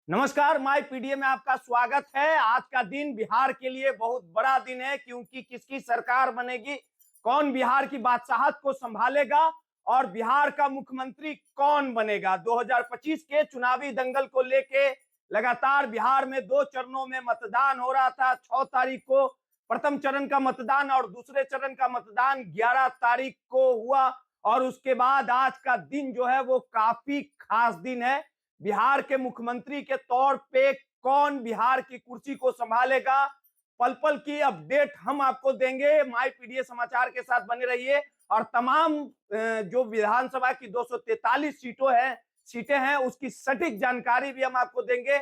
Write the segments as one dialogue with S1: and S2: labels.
S1: नमस्कार, my PDA में आपका स्वागत है। आज का दिन बिहार के लिए बहुत बड़ा दिन है क्योंकि किसकी सरकार बनेगी, कौन बिहार की बादशाहत को संभालेगा और बिहार का मुख्यमंत्री कौन बनेगा। 2025 के चुनावी दंगल को लेके लगातार बिहार में दो चरणों में मतदान हो रहा था। 6 तारीख को प्रथम चरण का मतदान और दूसरे चरण का मतदान 11 तारीख को हुआ और उसके बाद आज का दिन जो है वो काफी खास दिन है। बिहार के मुख्यमंत्री के तौर पे कौन बिहार की कुर्सी को संभालेगा, पल पल की अपडेट हम आपको देंगे। माय पीडीए समाचार के साथ बने रहिए और तमाम जो विधानसभा की 243 सीटें हैं उसकी सटीक जानकारी भी हम आपको देंगे।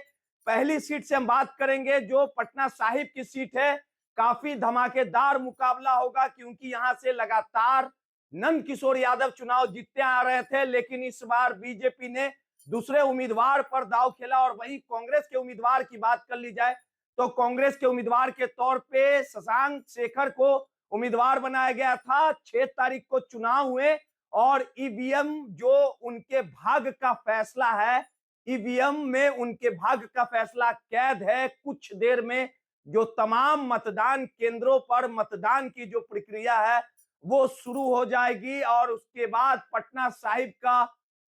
S1: पहली सीट से हम बात करेंगे जो पटना साहिब की सीट है। काफी धमाकेदार मुकाबला होगा क्योंकि यहां से लगातार नंद किशोर यादव चुनाव जीतते आ रहे थे, लेकिन इस बार बीजेपी ने दूसरे उम्मीदवार पर दांव खेला। और वहीं कांग्रेस के उम्मीदवार की बात कर ली जाए तो कांग्रेस के उम्मीदवार के तौर पे शशांक शेखर को उम्मीदवार बनाया गया था। 6 तारीख को चुनाव हुए और ईवीएम जो उनके भाग्य का फैसला है, ईवीएम में उनके भाग्य का फैसला कैद है। कुछ देर में जो तमाम मतदान केंद्रों पर मतदान की जो प्रक्रिया है वो शुरू हो जाएगी और उसके बाद पटना साहिब का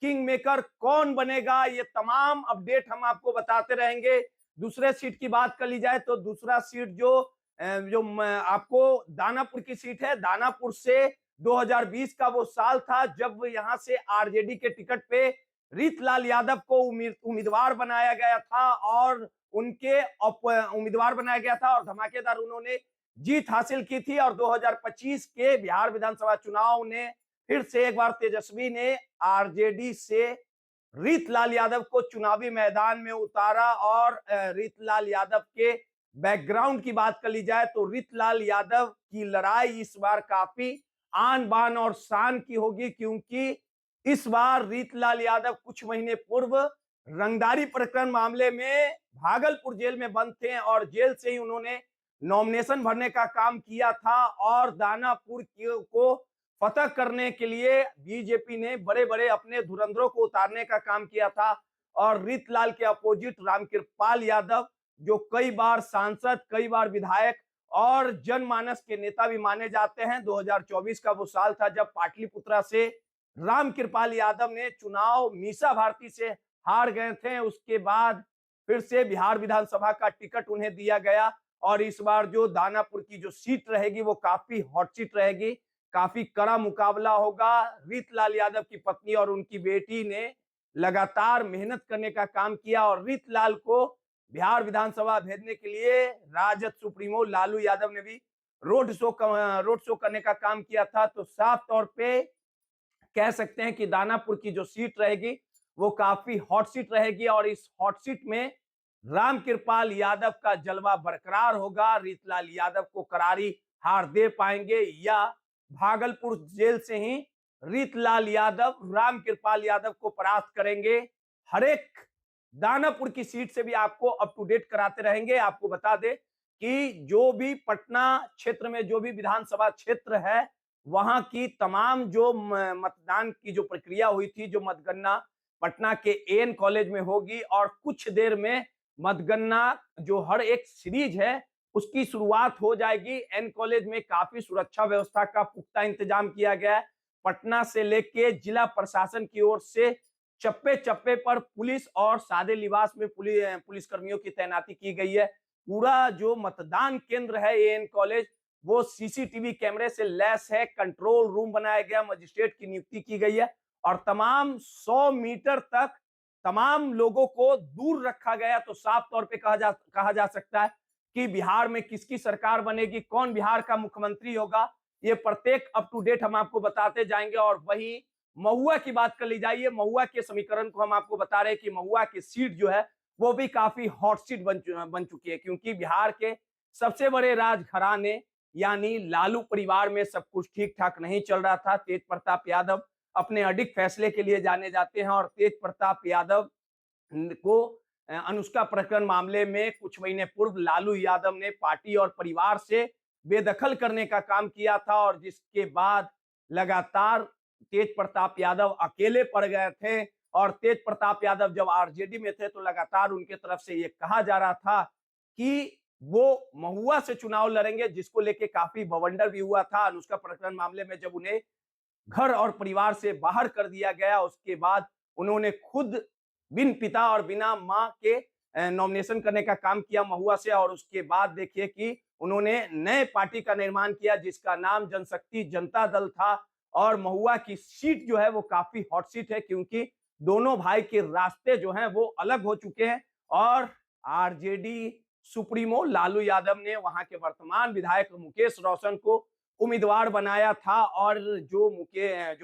S1: किंग मेकर कौन बनेगा, ये तमाम अपडेट हम आपको बताते रहेंगे। दूसरे सीट की बात कर ली जाए तो दूसरा सीट जो आपको दानापुर की सीट है। दानापुर से 2020 का वो साल था जब यहां से आरजेडी के टिकट पे रीतलाल यादव को उम्मीदवार बनाया गया था और उम्मीदवार बनाया गया था और धमाकेदार उन्होंने जीत हासिल की थी। और 2025 के बिहार विधानसभा चुनाव ने फिर से एक बार तेजस्वी ने आरजेडी से रीतलाल यादव को चुनावी मैदान में उतारा। और रीतलाल यादव के बैकग्राउंड की बात कर ली जाए तो रीतलाल यादव की लड़ाई इस बार काफी आन बान और शान की होगी क्योंकि इस बार रीतलाल यादव कुछ महीने पूर्व रंगदारी प्रकरण मामले में भागलपुर जेल में बंद थे और जेल से ही उन्होंने नॉमिनेशन भरने का काम किया था और दानापुर को फतह करने के लिए बीजेपी ने बड़े बड़े अपने धुरंधरों को उतारने का काम किया था। और रीतलाल के अपोजिट रामकृपाल यादव जो कई बार सांसद, कई बार विधायक और जनमानस के नेता भी माने जाते हैं। 2024 का वो साल था जब पाटलिपुत्रा से रामकृपाल यादव ने चुनाव मीसा भारती से हार गए थे। उसके बाद फिर से बिहार विधानसभा का टिकट उन्हें दिया गया और इस बार जो दानापुर की जो सीट रहेगी वो काफी हॉट सीट रहेगी, काफी कड़ा मुकाबला होगा। रीतलाल यादव की पत्नी और उनकी बेटी ने लगातार मेहनत करने का काम किया और रीतलाल को बिहार विधानसभा भेजने के लिए राजद सुप्रीमो लालू यादव ने भी रोड शो करने का काम किया था। तो साफ तौर पे कह सकते हैं कि दानापुर की जो सीट रहेगी वो काफी हॉट सीट रहेगी और इस हॉट सीट में रामकृपाल यादव का जलवा बरकरार होगा। रीतलाल यादव को करारी हार दे पाएंगे या भागलपुर जेल से ही रीतलाल यादव रामकृपाल यादव को परास्त करेंगे। हर एक दानापुर की सीट से भी आपको अप टू डेट कराते रहेंगे। आपको बता दें कि जो भी पटना क्षेत्र में जो भी विधानसभा क्षेत्र है वहां की तमाम जो मतदान की जो प्रक्रिया हुई थी, जो मतगणना पटना के एएन कॉलेज में होगी और कुछ देर में मतगणना जो हर एक सीरीज है उसकी शुरुआत हो जाएगी। एन कॉलेज में काफी सुरक्षा व्यवस्था का पुख्ता इंतजाम किया गया है। पटना से लेके जिला प्रशासन की ओर से चप्पे चप्पे पर पुलिस और सादे लिबास में पुलिस कर्मियों की तैनाती की गई है। पूरा जो मतदान केंद्र है एएन कॉलेज वो सीसीटीवी कैमरे से लैस है। कंट्रोल रूम बनाया गया, मजिस्ट्रेट की नियुक्ति की गई है और तमाम 100 मीटर तक तमाम लोगों को दूर रखा गया। तो साफ तौर पे कहा जा सकता है कि बिहार में किसकी सरकार बनेगी, कौन बिहार का मुख्यमंत्री होगा, ये प्रत्येक अप टू डेट हम आपको बताते जाएंगे। और वहीं महुआ की बात कर ली जाए, महुआ के समीकरण को हम आपको बता रहे हैं कि महुआ की सीट जो है वो भी काफी हॉट सीट बन चुकी है क्योंकि बिहार के सबसे बड़े राजघराने यानी लालू परिवार में सब कुछ ठीक ठाक नहीं चल रहा था। तेज प्रताप यादव अपने अडिग फैसले के लिए जाने जाते हैं और तेज प्रताप यादव को अनुष्का प्रकरण मामले में कुछ महीने पूर्व लालू यादव ने पार्टी और परिवार से बेदखल करने का काम किया था और जिसके बाद लगातार तेज प्रताप यादव अकेले पड़ गए थे और तेज प्रताप यादव जब आरजेडी में थे तो लगातार उनके तरफ से ये कहा जा रहा था कि वो महुआ से चुनाव लड़ेंगे, जिसको लेके काफी बवंडर भी हुआ था। अनुष्का प्रकरण मामले में जब उन्हें घर और परिवार से बाहर कर दिया गया, उसके बाद उन्होंने खुद बिन पिता और बिना मां के नॉमिनेशन करने का काम किया महुआ से, और उसके बाद देखिए कि उन्होंने नए पार्टी का निर्माण किया जिसका नाम जनशक्ति जनता दल था। और महुआ की सीट जो है वो काफी हॉट सीट है, क्योंकि दोनों भाई के रास्ते जो हैं वो अलग हो चुके हैं। और आरजेडी सुप्रीमो लालू यादव ने वहां के वर्तमान विधायक मुकेश रोशन को उम्मीदवार बनाया था, और जो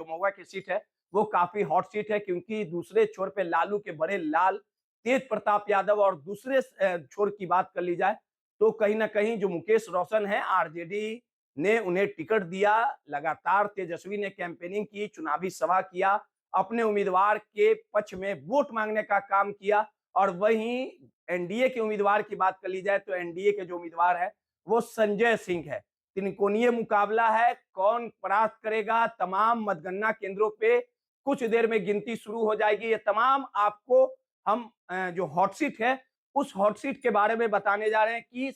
S1: महुआ की सीट है वो काफी हॉट सीट है, क्योंकि दूसरे छोर पे लालू के बड़े लाल तेज प्रताप यादव, और दूसरे छोर की बात कर ली जाए तो कहीं ना कहीं जो मुकेश रोशन है आरजेडी ने उन्हें टिकट दिया। लगातार तेजस्वी ने कैंपेनिंग की, चुनावी सभा किया, अपने उम्मीदवार के पक्ष में वोट मांगने का काम किया। और वहीं एनडीए के उम्मीदवार की बात कर ली जाए तो एनडीए के जो उम्मीदवार है वो संजय सिंह है। त्रिकोणीय मुकाबला है, कौन परास्त करेगा। तमाम मतगणना केंद्रों पे कुछ देर में गिनती शुरू हो जाएगी। ये तमाम आपको हम जो हॉट सीट है उस हॉट सीट के बारे में बताने जा रहे हैं कि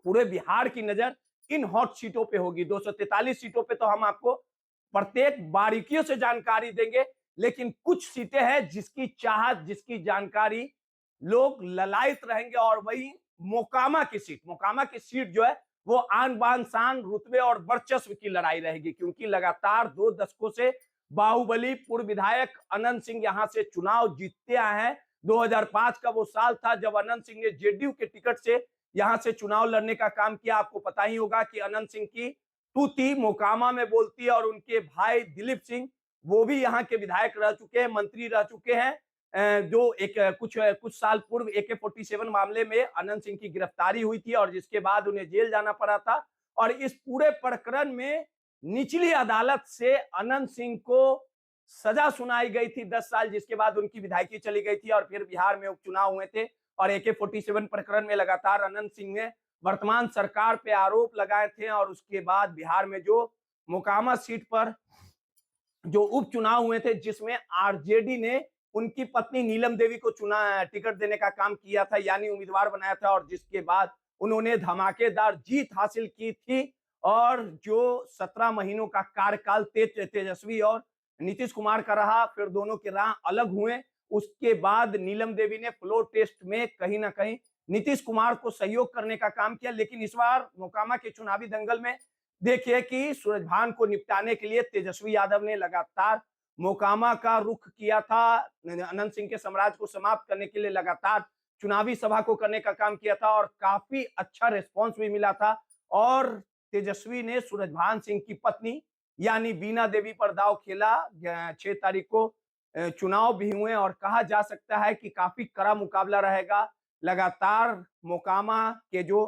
S1: पूरे बिहार की नजर इन हॉट सीटों पे होगी। 243 सीटों पे तो हम आपको प्रत्येक बारीकियों से जानकारी देंगे, लेकिन कुछ सीटें हैं जिसकी चाहत, जिसकी जानकारी लोग ललायत रहेंगे। और वही मोकामा की सीट जो है वो आन बान शान रुतबे और वर्चस्व की लड़ाई रहेगी, क्योंकि लगातार 2 दशकों से बाहुबली पूर्व विधायक अनंत सिंह यहां से चुनाव जीतते आए हैं। 2005 का वो साल था जब अनंत सिंह ने जेडीयू के टिकट से यहां से चुनाव लड़ने का काम किया। आपको पता ही होगा कि अनंत सिंह की तूती मोकामा में बोलती है, और उनके भाई दिलीप सिंह वो भी यहाँ के विधायक रह चुके हैं, मंत्री रह चुके हैं। जो कुछ साल पूर्व AK-47 मामले में अनंत सिंह की गिरफ्तारी हुई थी और जिसके बाद उन्हें जेल जाना पड़ा था। और इस पूरे प्रकरण में निचली अदालत से अनंत सिंह को सजा सुनाई गई थी 10 साल, जिसके बाद उनकी विधायकी चली गई थी और फिर बिहार में उपचुनाव हुए थे। और AK-47 प्रकरण में लगातार अनंत सिंह ने वर्तमान सरकार पे आरोप लगाए थे। और उसके बाद बिहार में जो मोकामा सीट पर जो उपचुनाव हुए थे, जिसमें आरजेडी ने उनकी पत्नी नीलम देवी को टिकट देने का काम किया था, यानी उम्मीदवार बनाया था, और जिसके बाद उन्होंने धमाकेदार जीत हासिल की थी। और जो 17 महीनों का कार्यकाल तेजस्वी और नीतीश कुमार का रहा, फिर दोनों के राह अलग हुए। उसके बाद नीलम देवी ने फ्लोर टेस्ट में कहीं ना कहीं नीतीश कुमार को सहयोग करने का काम किया। लेकिन इस बार मोकामा के चुनावी दंगल में देखिए कि सूरजभान को निपटाने के लिए तेजस्वी यादव ने लगातार मोकामा का रुख किया था। अनंत सिंह के साम्राज्य को समाप्त करने के लिए लगातार चुनावी सभा को करने का काम किया था, और काफी अच्छा रिस्पॉन्स भी मिला था। और तेजस्वी ने सूरजभान सिंह की पत्नी यानी बीना देवी पर दांव खेला। 6 तारीख को चुनाव भी हुए, और कहा जा सकता है कि काफी कड़ा मुकाबला रहेगा। लगातार मोकामा के जो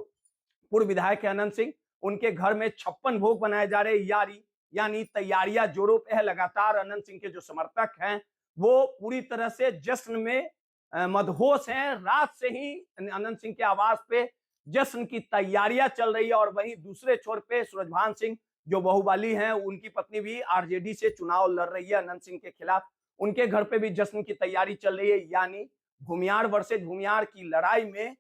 S1: पूर्व विधायक है अनंत सिंह, उनके घर में 56 भोग बनाए जा रहे यानी तैयारियां जोरों पे है। लगातार अनंत सिंह के जो समर्थक हैं वो पूरी तरह से जश्न में मदहोश हैं। रात से ही अनंत सिंह के आवास पे जश्न की तैयारियां चल रही है। और वहीं दूसरे छोर पे सूरजभान सिंह जो बाहुबली हैं, उनकी पत्नी भी आरजेडी से चुनाव लड़ रही है अनंत सिंह के खिलाफ। उनके घर पे भी जश्न की तैयारी चल रही है, यानी भूमियार वर्सेज भूमियार की लड़ाई में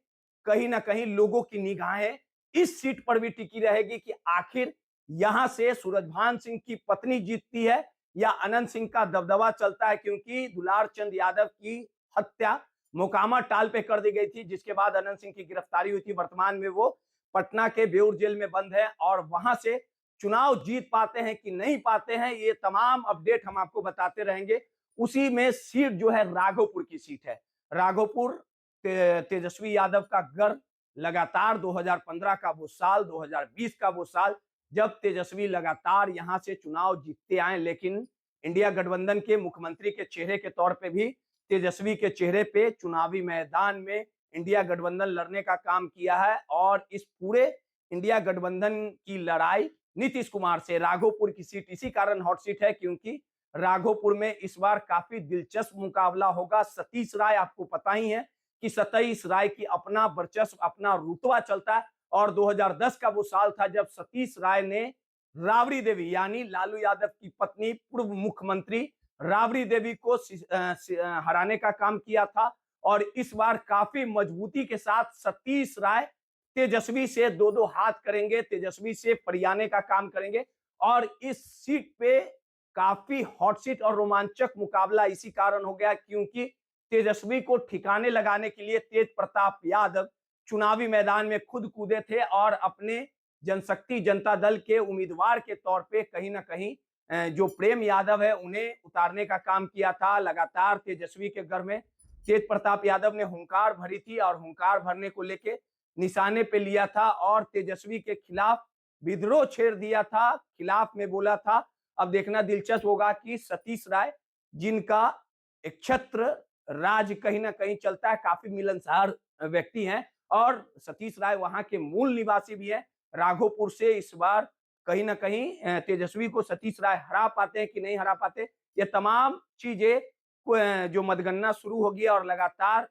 S1: कहीं ना कहीं लोगों की निगाहें इस सीट पर भी टिकी रहेगी कि आखिर यहां से सूरजभान सिंह की पत्नी जीतती है या अनंत सिंह का दबदबा चलता है। क्योंकि दुलार चंद यादव की हत्या मोकामा टाल पे कर दी गई थी, जिसके बाद अनंत सिंह की गिरफ्तारी हुई थी। वर्तमान में वो पटना के बेउर जेल में बंद है, और वहां से चुनाव जीत पाते हैं कि नहीं पाते हैं, ये तमाम अपडेट हम आपको बताते रहेंगे। उसी में सीट जो है राघोपुर की सीट है। राघोपुर तेजस्वी यादव का गढ़। लगातार 2015 का वो साल, 2020 का वो साल जब तेजस्वी लगातार यहां से चुनाव जीतते आए, लेकिन इंडिया गठबंधन के मुख्यमंत्री के चेहरे के तौर पे भी तेजस्वी के चेहरे पे चुनावी मैदान में इंडिया गठबंधन लड़ने का काम किया है। और इस पूरे इंडिया गठबंधन की लड़ाई नीतीश कुमार से। राघोपुर की सीट इसी कारण हॉट सीट है क्योंकि राघोपुर में इस बार काफी दिलचस्प मुकाबला होगा। सतीश राय, आपको पता ही है कि सतीश राय की अपना वर्चस्व, अपना रुतबा चलता है। और 2010 का वो साल था जब सतीश राय ने राबड़ी देवी यानी लालू यादव की पत्नी, पूर्व मुख्यमंत्री राबड़ी देवी को हराने का काम किया था। और इस बार काफी मजबूती के साथ सतीश राय तेजस्वी से दो दो हाथ करेंगे, तेजस्वी से फरियाने का काम करेंगे। और इस सीट पे काफी हॉट सीट और रोमांचक मुकाबला इसी कारण हो गया क्योंकि तेजस्वी को ठिकाने लगाने के लिए तेज प्रताप यादव चुनावी मैदान में खुद कूदे थे और अपने जनशक्ति जनता दल के उम्मीदवार के तौर पे कहीं ना कहीं जो प्रेम यादव है उन्हें उतारने का काम किया था। लगातार तेजस्वी के घर में तेज प्रताप यादव ने हुंकार भरी थी और हुंकार भरने को लेके निशाने पे लिया था और तेजस्वी के खिलाफ विद्रोह छेड़ दिया था, खिलाफ में बोला था। अब देखना दिलचस्प होगा कि सतीश राय जिनका एक छत्र राज कहीं ना कहीं चलता है, काफी मिलनसार व्यक्ति हैं और सतीश राय वहां के मूल निवासी भी है। राघोपुर से इस बार कहीं ना कहीं तेजस्वी को सतीश राय हरा पाते हैं कि नहीं हरा पाते, ये तमाम चीजें जो मतगणना शुरू होगी और लगातार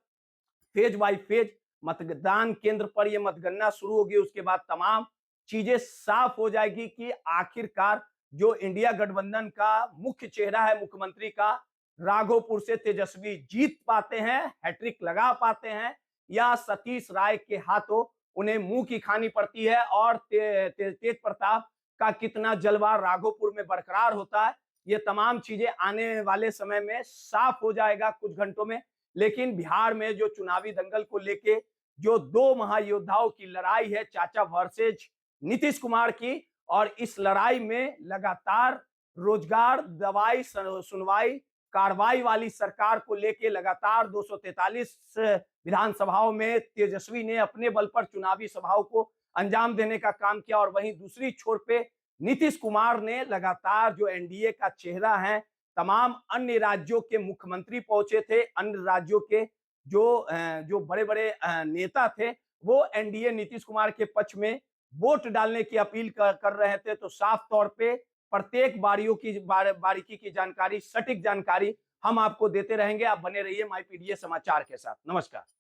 S1: फेज बाय फेज मतदान केंद्र पर यह मतगणना शुरू होगी, उसके बाद तमाम चीजें साफ हो जाएगी कि आखिरकार जो इंडिया गठबंधन का मुख्य चेहरा है मुख्यमंत्री का, राघोपुर से तेजस्वी जीत पाते हैं, हैट्रिक लगा पाते हैं या सतीश राय के हाथों उन्हें मुंह की खानी पड़ती है और तेज प्रताप का कितना जलवा राघोपुर में बरकरार होता है। ये तमाम चीजें आने वाले समय में साफ हो जाएगा कुछ घंटों में। लेकिन बिहार में जो चुनावी दंगल को लेके जो दो महायोद्धाओं की लड़ाई है, चाचा वर्सेज नीतीश कुमार की, और इस लड़ाई में लगातार रोजगार, दवाई, सुनवाई, कार्रवाई वाली सरकार को लेके लगातार 243 विधानसभाओं में तेजस्वी ने अपने बल पर चुनावी सभाओं को अंजाम देने का काम किया और वहीं दूसरी छोर पे नीतीश कुमार ने लगातार जो एनडीए का चेहरा है, तमाम अन्य राज्यों के मुख्यमंत्री पहुंचे थे, अन्य राज्यों के जो बड़े-बड़े नेता थे वो एनडीए नीतीश कुमार के पक्ष में वोट डालने की अपील कर रहे थे। तो साफ तौर पे प्रत्येक बारीकी की जानकारी, सटीक जानकारी हम आपको देते रहेंगे। आप बने रहिए माई पीडीए समाचार के साथ। नमस्कार।